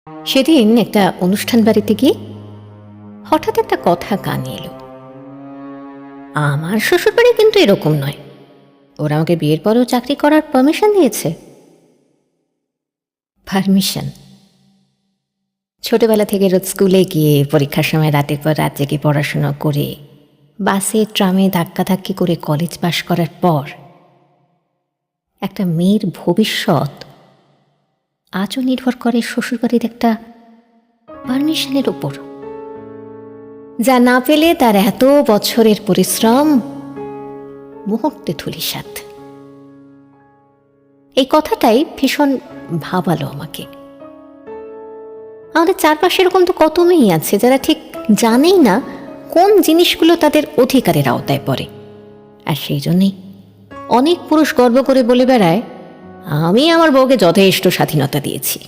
সেদিন একটা অনুষ্ঠান বাড়িতে গিয়ে হঠাৎ একটা কথা কানে এলো। আমার শ্বশুরবাড়ি কিন্তু এরকম নয়, ওরা আমাকে বিয়ের পরেও চাকরি করার পারমিশন দিয়েছে। পারমিশন? ছোটবেলা থেকে রোজ স্কুলে গিয়ে পরীক্ষার সময় রাতের পর রাত জেগে পড়াশোনা করে বাসে ট্রামে ধাক্কাধাক্কি করে কলেজ পাশ করার পর একটা মেয়ের ভবিষ্যৎ আজও নির্ভর করে শ্বশুরবাড়ির একটা পারমিশনের উপর, যা না পেলে তার এত বছরের পরিশ্রম মুহূর্তে ধূলিসাৎ। এই কথাটাই ভীষণ ভাবালো আমাকে। আমাদের চারপাশে এরকম তো কত মেয়ে আছে যারা ঠিক জানেই না কোন জিনিসগুলো তাদের অধিকারের আওতায় পড়ে, আর সেই জন্যেই অনেক পুরুষ গর্ব করে বলে বেড়ায়, আমি আমার বউকে যথেষ্ট স্বাধীনতা দিয়েছি।